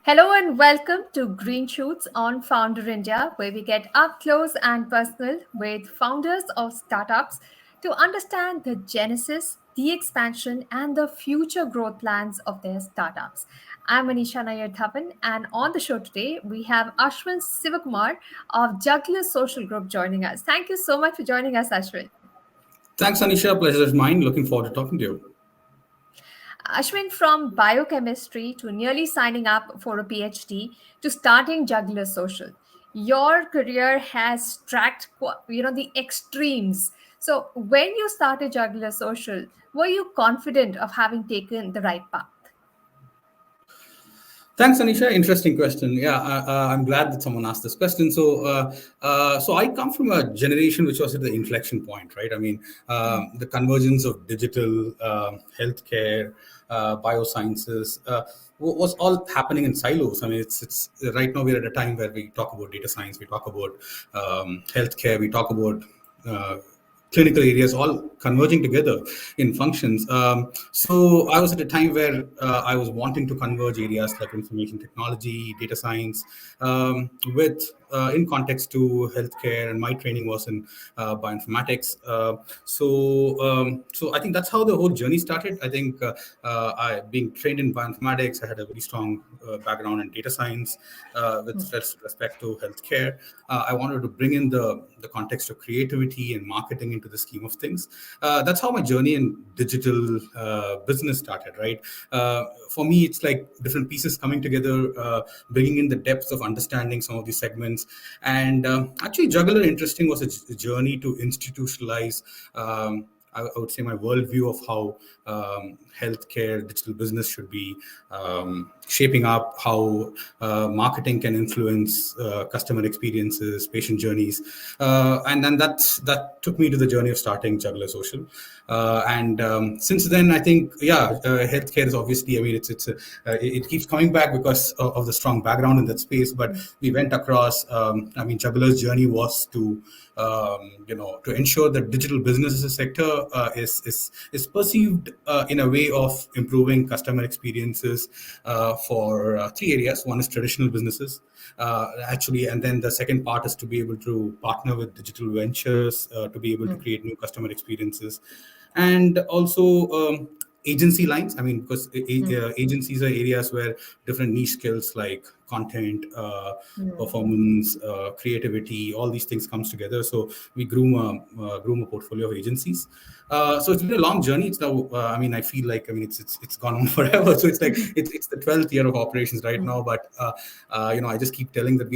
Hello and welcome to Greenshoots on Founder India, where we get up close and personal with founders of startups to understand the genesis, the expansion, and the future growth plans of their startups. I'm Anisha Nayar Dhawan, and on the show today, we have Ashwin Sivakumar of JugularSocial Group joining us. Thank you so much for joining us, Ashwin. Thanks, Anisha. Pleasure is mine. Looking forward to talking to you. Ashwin, from biochemistry to nearly signing up for a PhD to starting Juggler Social, your career has tracked, the extremes. So, when you started Juggler Social, were you confident of having taken the right path? Thanks, Anisha. Interesting question. Yeah, I'm glad that someone asked this question. So I come from a generation which was at the inflection point, right? I mean, the convergence of digital, healthcare, biosciences was all happening in silos. I mean, it's right now we're at a time where we talk about data science, we talk about healthcare, we talk about clinical areas all converging together in functions. So I was at a time where I was wanting to converge areas like information technology, data science, with in context to healthcare, and my training was in bioinformatics. So I think that's how the whole journey started. I think I being trained in bioinformatics, I had a very strong background in data science with respect to healthcare. I wanted to bring in the context of creativity and marketing into the scheme of things. That's how my journey in digital business started, right? For me, it's like different pieces coming together, bringing in the depths of understanding some of these segments. And actually, Juggler Interesting was a journey to institutionalize. I would say my worldview of how healthcare, digital business should be shaping up, how marketing can influence customer experiences, patient journeys, and then that took me to the journey of starting Juggler Social. And since then, I think healthcare is obviously. I mean, it keeps coming back because of the strong background in that space. But we went across. I mean, Juggler's journey was to to ensure that digital business as a sector is perceived in a way of improving customer experiences for three areas. One is traditional businesses, actually, and then the second part is to be able to partner with digital ventures to be able to create new customer experiences, and also agency lines. I mean, because agencies are areas where different niche skills like content, performance, creativity, all these things comes together. So we groom a portfolio of agencies. So it's been a long journey. It's now, I mean, I feel like, I mean, it's gone on forever. So it's like it's the 12th year of operations right now. But I just keep telling that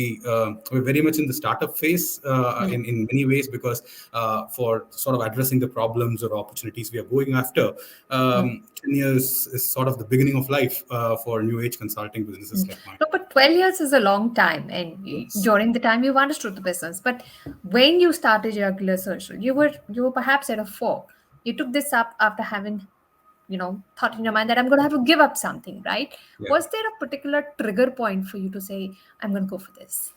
we're very much in the startup phase in many ways, because for sort of addressing the problems or opportunities we are going after, 10 years is sort of the beginning of life for new age consulting businesses like mine. No, but 12 years is a long time. And Yes. during the time you've understood the business. But when you started Jugular Social, you were perhaps at a four. You took this up after having, thought in your mind that I'm going to have to give up something, right? Yeah. Was there a particular trigger point for you to say, I'm going to go for this?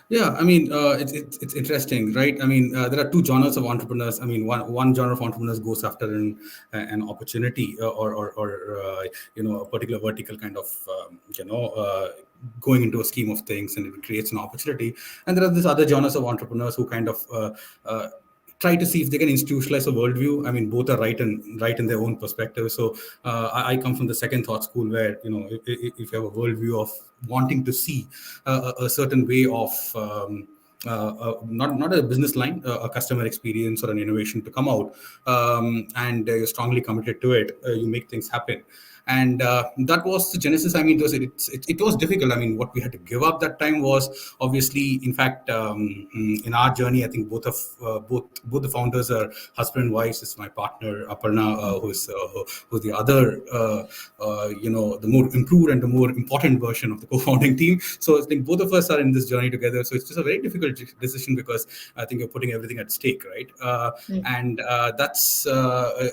Yeah, I mean, it's interesting, right? I mean, there are two genres of entrepreneurs. I mean, one genre of entrepreneurs goes after an opportunity or a particular vertical kind of going into a scheme of things, and it creates an opportunity. And there are this other genres of entrepreneurs who kind of try to see if they can institutionalize a worldview. I mean, both are right in their own perspective. So I come from the second thought school, where if you have a worldview of wanting to see a certain way of not a business line, a customer experience or an innovation to come out, and you're strongly committed to it, you make things happen. And that was the genesis. I mean, it was difficult. I mean, what we had to give up that time was obviously, in fact, in our journey, I think both the founders are husband and wives. Is my partner Aparna, who's the other, the more improved and the more important version of the co-founding team. So I think both of us are in this journey together. So it's just a very difficult decision, because I think you're putting everything at stake, right? And that's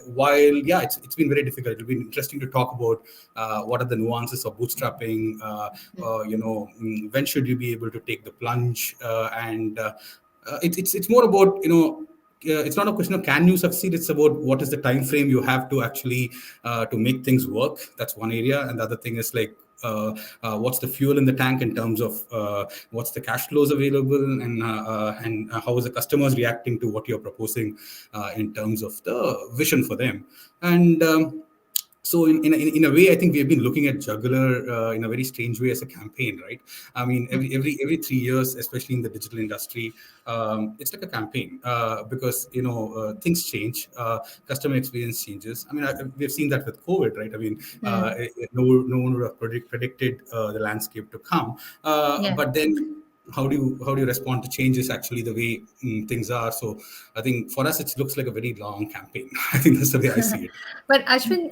while it's been very difficult. It'll be interesting to talk about what are the nuances of bootstrapping. When should you be able to take the plunge? And it's more about it's not a question of can you succeed. It's about what is the time frame you have to actually to make things work. That's one area. And the other thing is like what's the fuel in the tank in terms of what's the cash flows available, and how is the customers reacting to what you're proposing in terms of the vision for them. And so in a way, I think we have been looking at Jugular in a very strange way as a campaign, right? I mean, every 3 years, especially in the digital industry, it's like a campaign because things change, customer experience changes. I mean, we've seen that with COVID, right? I mean, Hmm. no one would have predicted the landscape to come, Yeah. but then how do you respond to changes actually the way things are. So I think for us it looks like a very long campaign. I think that's the way I see it. But Ashwin,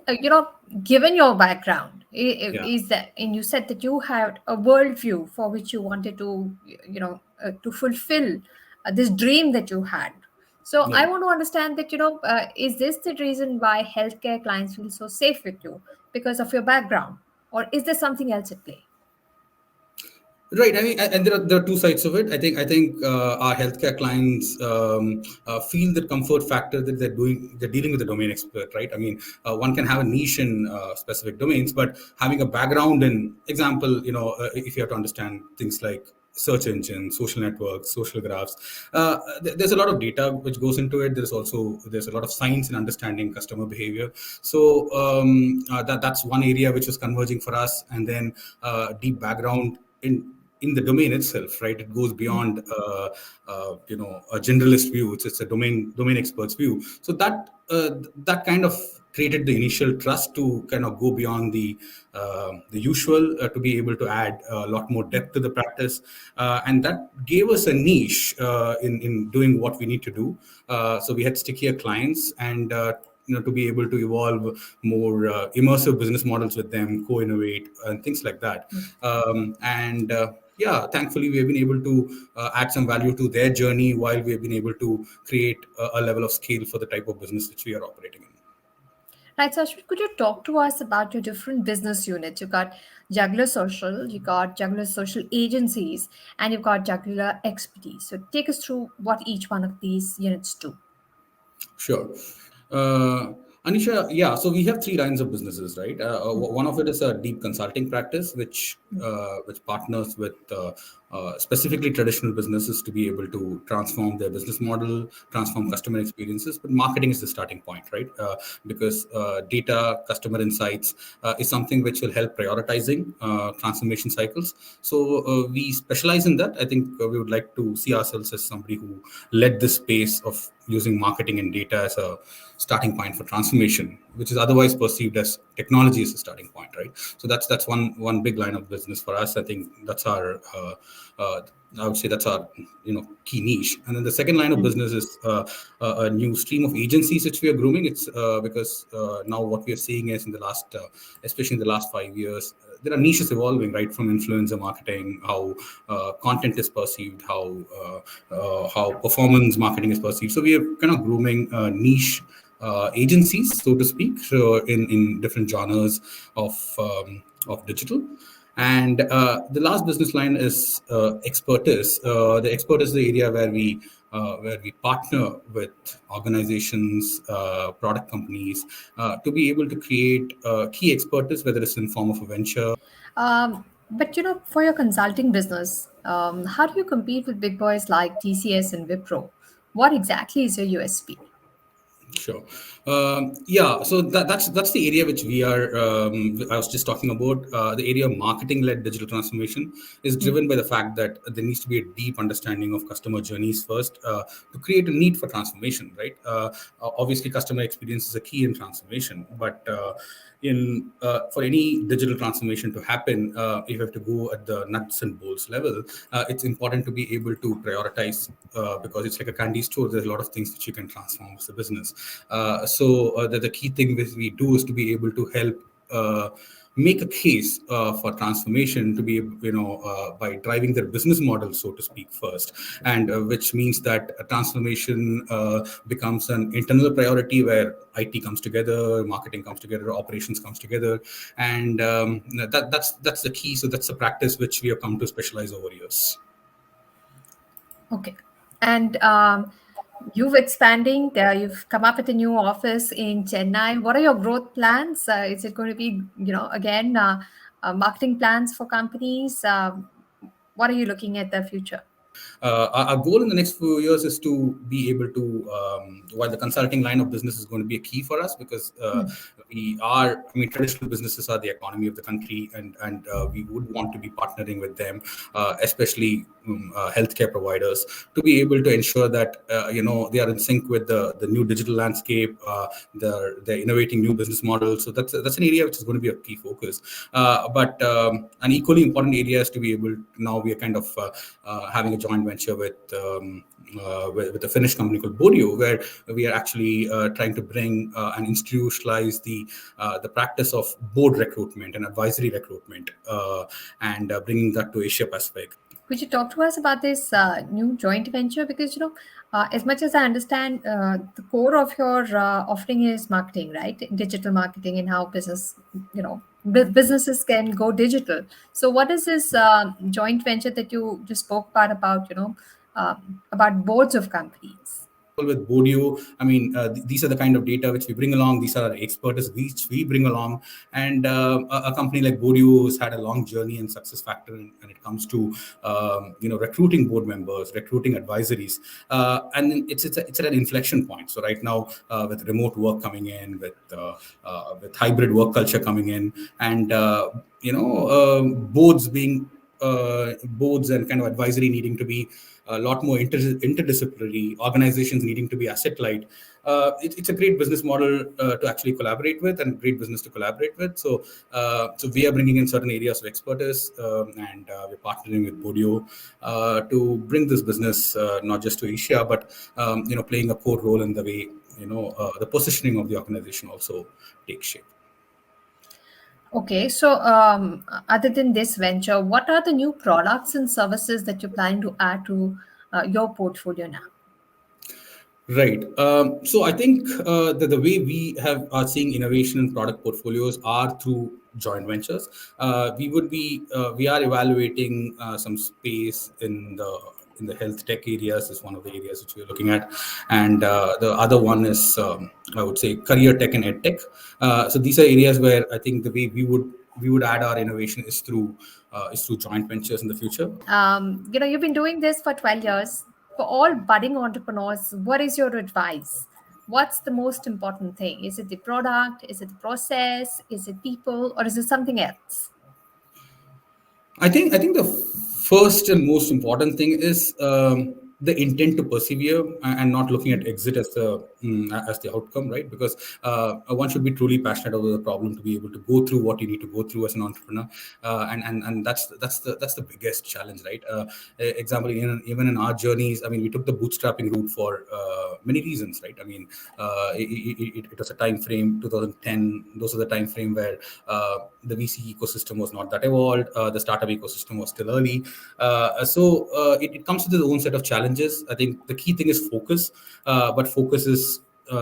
given your background, Yeah. is that, and you said that you had a worldview for which you wanted to, to fulfill this dream that you had. So I Yeah. want to understand that, is this the reason why healthcare clients feel so safe with you because of your background, or is there something else at play? Right. I mean, and there are two sides of it. I think our healthcare clients feel the comfort factor that they're dealing with a domain expert, right? I mean, one can have a niche in specific domains, but having a background in example, if you have to understand things like search engine, social networks, social graphs, there's a lot of data which goes into it. There's a lot of science in understanding customer behavior. So that's one area which is converging for us, and then deep background in the domain itself, right? It goes beyond a generalist view. It's a domain expert's view. So that kind of created the initial trust to kind of go beyond the usual, to be able to add a lot more depth to the practice, and that gave us a niche in doing what we need to do. So we had stickier clients, and to be able to evolve more immersive business models with them, co-innovate, and things like that. And yeah, thankfully we have been able to add some value to their journey while we have been able to create a level of scale for the type of business which we are operating in. Right, so Ashwin, could you talk to us about your different business units? You've got Juggler Social, you got Juggler Social Agencies, and you've got Juggler Expertise. So take us through what each one of these units do. Sure. Uh, Anisha, yeah, so we have three lines of businesses, right? One of it is a deep consulting practice, which partners with specifically traditional businesses to be able to transform their business model, transform customer experiences. But marketing is the starting point, right? Because data, customer insights is something which will help prioritizing transformation cycles. So we specialize in that. I think we would like to see ourselves as somebody who led this space of using marketing and data as a starting point for transformation, which is otherwise perceived as technology as a starting point, right? So that's one big line of business for us. I think that's our uh, I would say that's our key niche. And then the second line of business is a new stream of agencies which we are grooming. It's because now what we are seeing is in the last, especially in the last 5 years, there are niches evolving, right? From influencer marketing, how content is perceived, how performance marketing is perceived. So we are kind of grooming niche agencies, so to speak, so in different genres of digital. And the last business line is expertise. The expert is the area where we partner with organizations, product companies, to be able to create key expertise, whether it's in form of a venture. But for your consulting business, how do you compete with big boys like TCS and Wipro? What exactly is your USP? Sure. Yeah. So that's the area which we are. I was just talking about the area of marketing-led digital transformation is driven by the fact that there needs to be a deep understanding of customer journeys first to create a need for transformation. Right. Obviously, customer experience is a key in transformation, but in for any digital transformation to happen, if you have to go at the nuts and bolts level, it's important to be able to prioritize because it's like a candy store. There's a lot of things that you can transform as a business. So the key thing which we do is to be able to help make a case for transformation to be by driving their business model, so to speak, first, and which means that a transformation becomes an internal priority where IT comes together, marketing comes together, operations comes together, and that's the key. So that's the practice which we have come to specialize over years. Okay. And You've expanding. You've come up with a new office in Chennai. What are your growth plans? Is it going to be, again, marketing plans for companies? What are you looking at the future? Our goal in the next few years is to be able to, while the consulting line of business is going to be a key for us, because we are, I mean, traditional businesses are the economy of the country, and we would want to be partnering with them, especially healthcare providers, to be able to ensure that they are in sync with the new digital landscape. They're innovating new business models. So that's an area which is going to be a key focus. But an equally important area is to be able. Now we are kind of having a joint venture with a Finnish company called Bodio, where we are actually trying to bring and institutionalize the practice of board recruitment and advisory recruitment, and bringing that to Asia Pacific. Could you talk to us about this new joint venture? Because, as much as I understand, the core of your offering is marketing, right? Digital marketing and how businesses can go digital. So, what is this joint venture that you just spoke about, about boards of companies? With Bodio, I mean, these are the kind of data which we bring along. These are our expertise which we bring along, and a company like Bodio has had a long journey and success factor when it comes to recruiting board members, recruiting advisories, and then it's at an inflection point. So right now, with remote work coming in, with hybrid work culture coming in, and boards being boards and kind of advisory needing to be a lot more interdisciplinary, organizations needing to be asset light. It's a great business model to actually collaborate with, and great business to collaborate with. So we are bringing in certain areas of expertise, and we're partnering with Bodio to bring this business not just to Asia, but playing a core role in the way the positioning of the organization also takes shape. Okay, so other than this venture, what are the new products and services that you're planning to add to your portfolio now? Right. So I think the way are seeing innovation in product portfolios are through joint ventures. We are evaluating some space in the health tech areas is one of the areas which we are looking at, and the other one is I would say career tech and ed tech. So these are areas where I think the way we would add our innovation is through joint ventures in the future. You've been doing this for 12 years. For all budding entrepreneurs, what is your advice? What's the most important thing? Is it the product? Is it the process? Is it people? Or is it something else? I think the first and most important thing is the intent to persevere, and not looking at exit as the outcome, right? Because one should be truly passionate about the problem to be able to go through what you need to go through as an entrepreneur, and that's the biggest challenge, right? Example, even in our journeys, I mean, we took the bootstrapping route for many reasons, right? I mean, it was a time frame 2010. Those are the time frame where the VC ecosystem was not that evolved. The startup ecosystem was still early. It comes with its own set of challenges. I think the key thing is focus, but focus is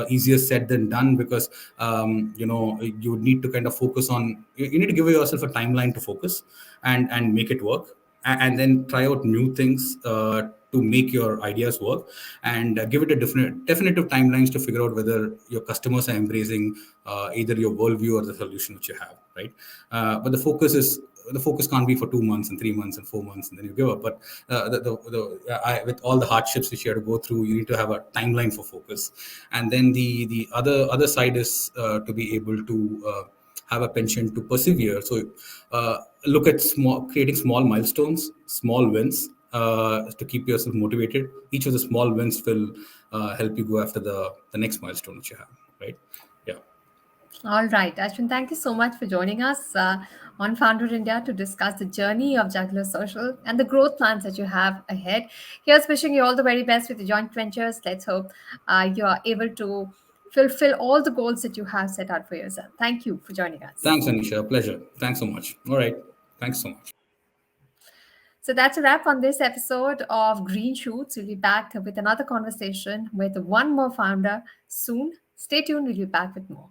easier said than done, because you would need to kind of focus on. You need to give yourself a timeline to focus and make it work, and then try out new things to make your ideas work, and give it a definitive timelines to figure out whether your customers are embracing either your worldview or the solution which you have, right? But the focus can't be for 2 months and 3 months and 4 months and then you give up. But with all the hardships which you have to go through, you need to have a timeline for focus. And then the other side is to be able to have a penchant to persevere. So look at creating small milestones, small wins, to keep yourself motivated. Each of the small wins will help you go after the next milestone which you have, right? Yeah. All right, Ashwin, thank you so much for joining us on Founder India to discuss the journey of Jugular Social and the growth plans that you have ahead. Here's wishing you all the very best with the joint ventures. Let's hope you are able to fulfill all the goals that you have set out for yourself. Thank you for joining us. Thanks, Anisha. Pleasure. Thanks so much. All right. Thanks so much. So that's a wrap on this episode of Greenshoots. We'll be back with another conversation with one more founder soon. Stay tuned, we'll be back with more.